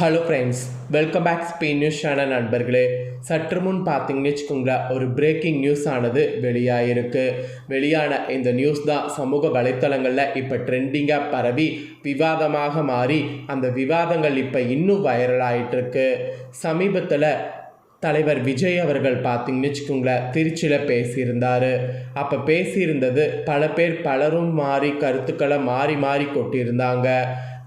Hello friends, welcome back Spain news channel நண்பர்களே. சற்று முன் பார்த்தீங்கன்னு வச்சுக்கோங்களேன், ஒரு பிரேக்கிங் நியூஸ் ஆனது வெளியாகிருக்கு. வெளியான இந்த நியூஸ் தான் சமூக வலைத்தளங்களில் இப்போ ட்ரெண்டிங்காக பரவி விவாதமாக மாறி அந்த விவாதங்கள் இப்போ இன்னும் வைரல் ஆகிட்டுருக்கு. சமீபத்தில் தலைவர் விஜய் அவர்கள் பார்த்தீங்கன்னு வச்சுக்கோங்களேன், திருச்சியில் பேசியிருந்தார். அப்போ பேசியிருந்தது பலரும் கருத்துக்களை மாறி கொட்டியிருந்தாங்க.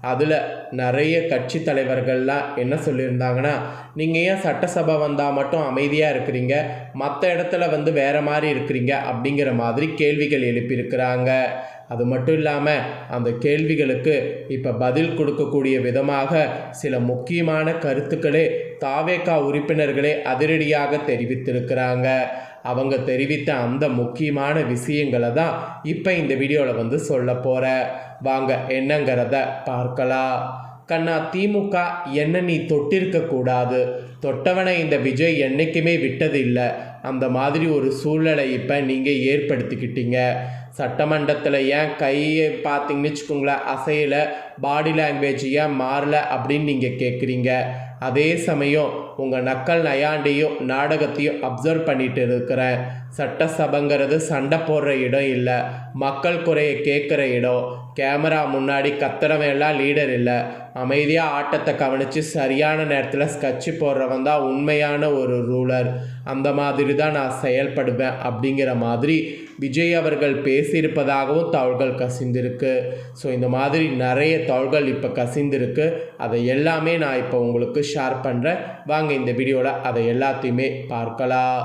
அதில் நிறைய கட்சி தலைவர்கள்லாம் என்ன சொல்லியிருந்தாங்கன்னா, நீங்கள் ஏன் சட்டசபை வந்தால் மட்டும் அமைதியாக இருக்கிறீங்க, மற்ற இடத்துல வேறு மாதிரி இருக்கிறீங்க அப்படிங்கிற மாதிரி கேள்விகள் எழுப்பியிருக்கிறாங்க. அது மட்டும் இல்லாமல் அந்த கேள்விகளுக்கு இப்போ பதில் கொடுக்கக்கூடிய விதமாக சில முக்கியமான கருத்துக்களே தாவேகா உறுப்பினர்களே அதிரடியாக தெரிவித்திருக்கிறாங்க. அவங்க தெரிவித்த அந்த முக்கியமான விஷயங்களை தான் இப்போ இந்த வீடியோவில் சொல்ல போகிறேன். வாங்க என்னங்கிறத பார்க்கலாம். கண்ணா, திமுக என்ன நீ தொட்டிருக்கக்கூடாது, தொட்டவனை இந்த விஜய் என்றைக்குமே விட்டது இல்லை. அந்த மாதிரி ஒரு சூழ்நிலை இப்போ நீங்கள் ஏற்படுத்திக்கிட்டீங்க. சட்டமன்றத்தில் ஏன் கையை பார்த்தீங்கன்னு வச்சுக்கோங்களேன் அசையலை, பாடி லாங்குவேஜ் ஏன் மாறலை அப்படின்னு நீங்கள் கேட்குறீங்க. அதே சமயம் உங்கள் நக்கல் நயாண்டையும் நாடகத்தையும் அப்சர்வ் பண்ணிட்டு இருக்கிறேன். சட்டசபைங்கிறது சண்டை போடுற இடம் இல்லை, மக்கள் குறையை கேட்குற இடம். கேமரா முன்னாடி கத்துறவன் எல்லாம் லீடர் இல்லை. அமைதியாக ஆட்டத்தை கவனித்து சரியான நேரத்தில் ஸ்கட்சி போடுறவன் தான் உண்மையான ஒரு ரூலர். அந்த மாதிரி தான் நான் செயல்படுவேன் அப்படிங்கிற மாதிரி விஜய் அவர்கள் பேசியிருப்பதாகவும் தகவல்கள் கசிந்திருக்கு. ஸோ இந்த மாதிரி நிறைய தகவல்கள் இப்போ கசிந்திருக்கு. அதை எல்லாமே நான் இப்போ உங்களுக்கு ஷேர் பண்ணுறேன். வாங்க இந்த வீடியோவில் அதை எல்லாத்தையுமே பார்க்கலாம்.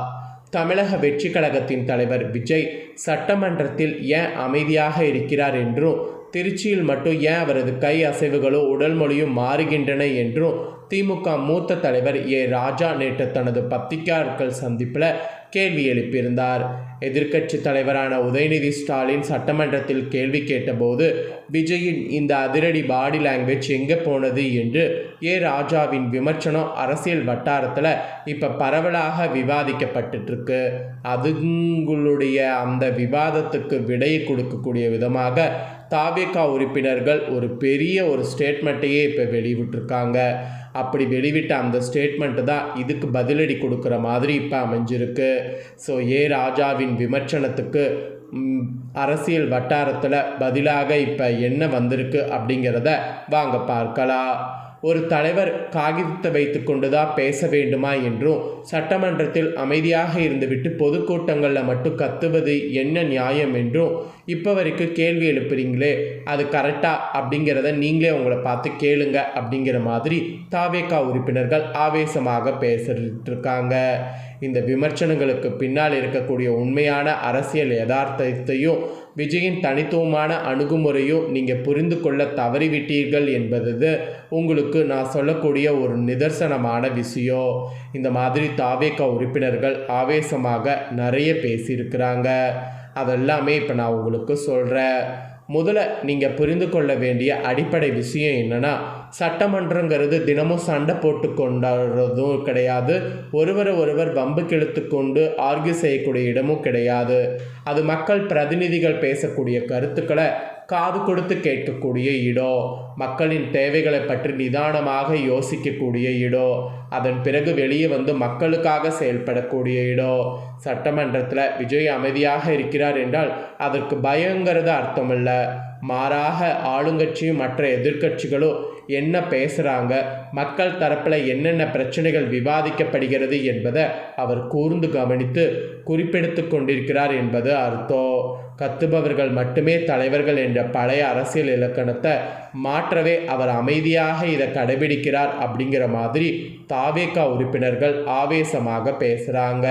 தமிழக வெற்றி கழகத்தின் தலைவர் விஜய் சட்டமன்றத்தில் ஏன் அமைதியாக இருக்கிறார் என்றும், திருச்சியில் மட்டும் ஏன் அவரது கை அசைவுகளோ உடல் மொழியும் மாறுகின்றன என்றும் திமுக மூத்த தலைவர் ராஜா நேற்று தனது பத்திரிகையாளர்கள் சந்திப்பில் கேள்வி எழுப்பியிருந்தார். எதிர்க்கட்சி தலைவரான உதயநிதி ஸ்டாலின் சட்டமன்றத்தில் கேள்வி கேட்டபோது விஜயின் இந்த அதிரடி பாடி லாங்குவேஜ் எங்கே போனது என்று ராஜாவின் விமர்சனம் அரசியல் வட்டாரத்தில் இப்போ பரவலாக விவாதிக்கப்பட்டுருக்கு. அதுங்களுடைய அந்த விவாதத்துக்கு விடை கொடுக்கக்கூடிய விதமாக தாவேகா உறுப்பினர்கள் ஒரு பெரிய ஸ்டேட்மெண்ட்டையே இப்போ வெளிவிட்டிருக்காங்க. அப்படி வெளிவிட்ட அந்த ஸ்டேட்மெண்ட்டு தான் இதுக்கு பதிலடி கொடுக்குற மாதிரி இப்போ அமைஞ்சிருக்கு. ஸோ ராஜாவின் விமர்சனத்துக்கு அரசியல் வட்டாரத்தில் பதிலாக இப்போ என்ன வந்திருக்கு அப்படிங்கிறத வாங்க பார்க்கலாம். ஒரு தலைவர் காகிதத்தை வைத்து கொண்டு தான் பேச வேண்டுமா என்றும், சட்டமன்றத்தில் அமைதியாக இருந்துவிட்டு பொதுக்கூட்டங்களில் மட்டும் கத்துவது என்ன நியாயம் என்றும் இப்போ வரைக்கும் கேள்வி எழுப்புறீங்களே, அது கரெக்டா அப்படிங்கிறத நீங்களே உங்களை பார்த்து கேளுங்க அப்படிங்கிற மாதிரி தாவேகா உறுப்பினர்கள் ஆவேசமாக பேசிட்டு இருக்காங்க. இந்த விமர்சனங்களுக்கு பின்னால் இருக்கக்கூடிய உண்மையான அரசியல் யதார்த்தத்தையும் விஜயின் தனித்துவமான அணுகுமுறையும் நீங்கள் புரிந்து கொள்ள தவறிவிட்டீர்கள் என்பது உங்களுக்கு நான் சொல்லக்கூடிய ஒரு நிதர்சனமான விஷயம். இந்த மாதிரி தாவேகா உறுப்பினர்கள் ஆவேசமாக நிறைய பேசியிருக்கிறாங்க. அதெல்லாமே இப்போ நான் உங்களுக்கு சொல்கிறேன். முதல்ல நீங்கள் புரிந்து கொள்ள வேண்டிய அடிப்படை விஷயம் என்னென்னா, சட்டமன்றங்கிறது தினமும் சண்டை போட்டு கொண்டாடுறதும் கிடையாது, ஒருவர் வம்பு கிழத்து கொண்டு ஆர்கியூ செய்யக்கூடிய இடமும் கிடையாது. அது மக்கள் பிரதிநிதிகள் பேசக்கூடிய கருத்துக்களை காது கொடுத்து கேட்கக்கூடிய இடம், மக்களின் தேவைகளை பற்றி நிதானமாக யோசிக்கக்கூடிய இடம், அதன் பிறகு வெளியே மக்களுக்காக செயல்படக்கூடிய இடம். சட்டமன்றத்தில் விஜய் அமைதியாக இருக்கிறார் என்றால் அதற்கு பயங்கிறது அர்த்தமல்ல. மாறாக ஆளுங்கட்சியும் மற்ற எதிர்க்கட்சிகளும் என்ன பேசுகிறாங்க, மக்கள் தரப்பில் என்னென்ன பிரச்சனைகள் விவாதிக்கப்படுகிறது என்பதை அவர் கூர்ந்து கவனித்து குறிப்பெடுத்து கொண்டிருக்கிறார் என்பது அர்த்தம். கத்துபவர்கள் மட்டுமே தலைவர்கள் என்ற பழைய அரசியல் இலக்கணத்தை மாற்றவே அவர் அமைதியாக இதை கடைபிடிக்கிறார் அப்படிங்கிற மாதிரி தாவேகா உறுப்பினர்கள் ஆவேசமாக பேசுகிறாங்க.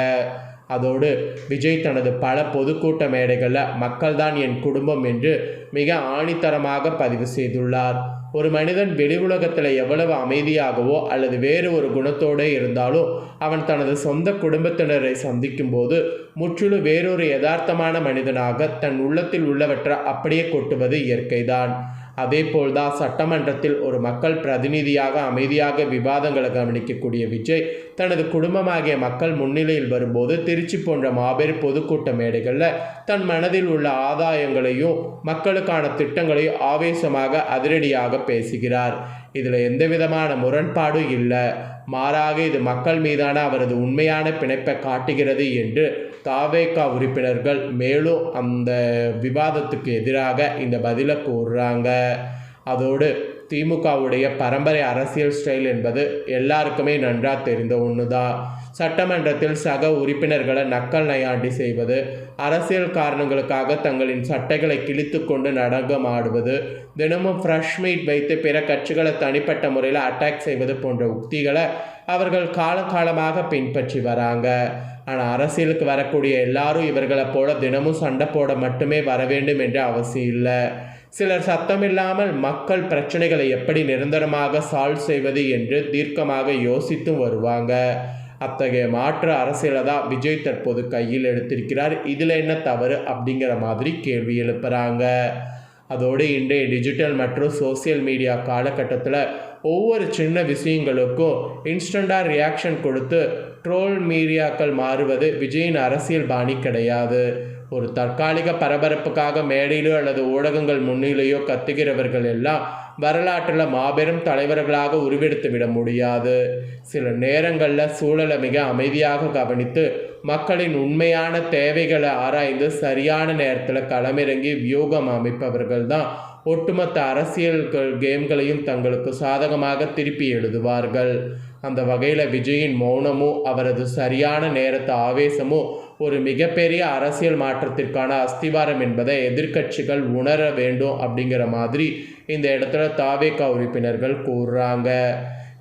அதோடு விஜய் தனது பல பொதுக்கூட்ட மேடைகளில் மக்கள்தான் என் குடும்பம் என்று மிக ஆணித்தரமாக பதிவு செய்துள்ளார். ஒரு மனிதன் வெளி உலகத்தில் எவ்வளவு அமைதியாகவோ அல்லது வேறு ஒரு குணத்தோடு இருந்தாலும் அவன் தனது சொந்த குடும்பத்தினரை சந்திக்கும் போது முற்றிலும் வேறொரு யதார்த்தமான மனிதனாக தன் உள்ளத்தில் உள்ளவற்றை அப்படியே கொட்டுவது இயற்கைதான். அதேபோல்தான் சட்டமன்றத்தில் ஒரு மக்கள் பிரதிநிதியாக அமைதியாக விவாதங்களை கவனிக்கக்கூடிய விஜய் தனது குடும்பமாகிய மக்கள் முன்னிலையில் வரும்போது திருச்சி போன்ற மாபெரும் பொதுக்கூட்ட மேடைகளில் தன் மனதில் உள்ள ஆதாயங்களையும் மக்களுக்கான திட்டங்களையும் ஆவேசமாக அதிரடியாக பேசுகிறார். இதில் எந்த விதமான முரண்பாடும் இல்லை, மாறாக இது மக்கள் மீதான அவரது உண்மையான பிணைப்பை காட்டுகிறது என்று தாவேகா உறுப்பினர்கள் மேலும் அந்த விவாதத்துக்கு எதிராக இந்த பதிலை கூறுறாங்க. அதோடு திமுகவுடைய பரம்பரை அரசியல் ஸ்டைல் என்பது எல்லாருக்குமே நன்றாக தெரிந்த ஒன்று தான். சட்டமன்றத்தில் சக உறுப்பினர்களை நக்கல் நையாண்டி செய்வது, அரசியல் காரணங்களுக்காக தங்களின் சட்டைகளை கிழித்து கொண்டு நடனமாடுவது, தினமும் ஃப்ரெஷ் மீட் வைத்து பிற கட்சிகளை தனிப்பட்ட முறையில் அட்டாக் செய்வது போன்ற உக்திகளை அவர்கள் காலகாலமாக பின்பற்றி வராங்க. ஆனால் அரசியலுக்கு வரக்கூடிய எல்லாரும் இவர்களை போல தினமும் சண்டை போட மட்டுமே வர வேண்டும் என்ற அவசியம் இல்லை. சிலர் சத்தமில்லாமல் மக்கள் பிரச்சனைகளை எப்படி நிரந்தரமாக சால்வ் செய்வது என்று தீர்க்கமாக யோசித்தும் வருவாங்க. அத்தகைய மாற்று அரசியலை தான் விஜய் தற்போது கையில் எடுத்திருக்கிறார். இதில் என்ன தவறு அப்படிங்கிற மாதிரி கேள்வி எழுப்புகிறாங்க. அதோடு இன்றைய டிஜிட்டல் மற்றும் சோசியல் மீடியா காலகட்டத்தில் ஒவ்வொரு சின்ன விஷயங்களுக்கும் இன்ஸ்டண்ட்டாக ரியாக்ஷன் கொடுத்து ட்ரோல் மீடியாக்கள் மாறுவது விஜயின் அரசியல் பாணி கிடையாது. ஒரு தற்காலிக பரபரப்புக்காக மேடையிலோ அல்லது ஊடகங்கள் முன்னிலையோ கத்துகிறவர்கள் எல்லாம் வரலாற்றில் மாபெரும் தலைவர்களாக உருவெடுத்து விட முடியாது. சில நேரங்களில் சூழலை மிக அமைதியாக கவனித்து மக்களின் உண்மையான தேவைகளை ஆராய்ந்து சரியான நேரத்தில் களமிறங்கி வியூகம் அமைப்பவர்கள் தான் ஒட்டுமொத்த அரசியல் கேம்களையும் தங்களுக்கு சாதகமாக திருப்பி எழுதுவார்கள். அந்த வகையில் விஜயின் மௌனமும் அவரது சரியான நேரத்து ஆவேசமும் ஒரு மிகப்பெரிய அரசியல் மாற்றத்திற்கான அஸ்திவாரம் என்பதை எதிர்க்கட்சிகள் உணர வேண்டும் அப்படிங்கிற மாதிரி இந்த இடத்துல தாவேகா உறுப்பினர்கள் கூறுறாங்க.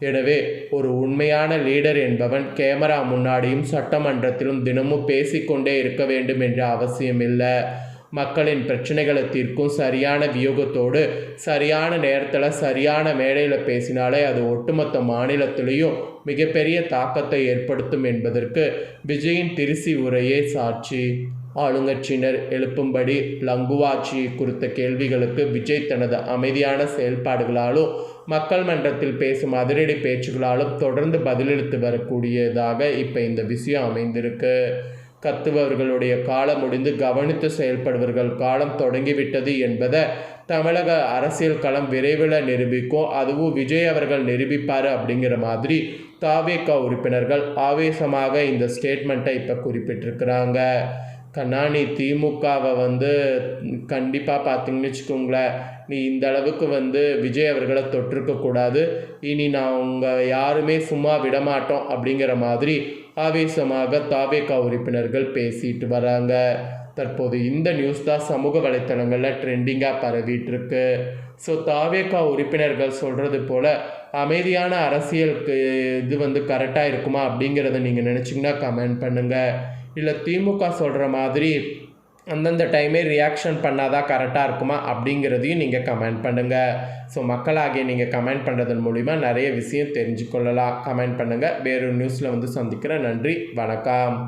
எனவே ஒரு உண்மையான லீடர் என்பவன் கேமரா முன்னாடியும் சட்டமன்றத்திலும் தினமும் பேசிக்கொண்டே இருக்க வேண்டும் என்ற அவசியம் இல்லை. மக்களின் பிரச்சனைகளை தீர்க்கும் சரியான வியூகத்தோடு சரியான நேரத்தில் சரியான மேடையில் பேசினாலே அது ஒட்டுமொத்த மாநிலத்திலையும் மிகப்பெரிய தாக்கத்தை ஏற்படுத்தும் என்பதற்கு விஜயின் திருச்சி உரையே சாட்சி. ஆளுங்கட்சியினர் எழுப்பும்படி லங்குவாட்சி குறித்த கேள்விகளுக்கு விஜய் தனது அமைதியான செயல்பாடுகளாலும் மக்கள் மன்றத்தில் பேசும் அதிரடி பேச்சுகளாலும் தொடர்ந்து பதிலளித்து வரக்கூடியதாக இப்போ இந்த விஷயம் அமைந்திருக்கு. கத்துபவர்களுடைய காலம் முடிந்து கவனித்து செயல்படுவர்கள் காலம் தொடங்கிவிட்டது என்பதை தமிழக அரசியல் களம் விரைவில் நிரூபிக்கும். அதுவும் விஜய் அவர்கள் நிரூபிப்பார் அப்படிங்கிற மாதிரி தாவேகா உறுப்பினர்கள் ஆவேசமாக இந்த ஸ்டேட்மெண்ட்டை இப்போ குறிப்பிட்டிருக்கிறாங்க. கண்ணாணி திமுகவை கண்டிப்பாக பார்த்தீங்கன்னு வச்சுக்கோங்களேன், நீ இந்த அளவுக்கு விஜய் அவர்களை தொட்டிருக்கக்கூடாது, இனி நான் உங்கள் யாருமே சும்மா விடமாட்டோம் அப்படிங்கிற மாதிரி ஆவேசமாக தாவேகா உறுப்பினர்கள் பேசிட்டு வராங்க. தற்போது இந்த நியூஸ் தான் சமூக வலைத்தளங்களில் ட்ரெண்டிங்காக பரவிட்டுருக்கு. ஸோ தாவேகா உறுப்பினர்கள் சொல்கிறது போல் அமைதியான அரசியலுக்கு இது கரெக்டாக இருக்குமா அப்படிங்கிறத நீங்கள் நினச்சிங்கன்னா கமெண்ட் பண்ணுங்கள். இல்லை திமுக சொல்கிற மாதிரி அந்தந்த டைமே ரியாக்ஷன் பண்ணாதான் கரெக்டாக இருக்குமா அப்படிங்கிறதையும் நீங்கள் கமெண்ட் பண்ணுங்கள். ஸோ மக்களாகிய நீங்கள் கமெண்ட் பண்ணுறதன் மூலிமா நிறைய விஷயம் தெரிஞ்சுக்கொள்ளலாம். கமெண்ட் பண்ணுங்கள். வேறொரு நியூஸில் சந்திக்கிறேன். நன்றி, வணக்கம்.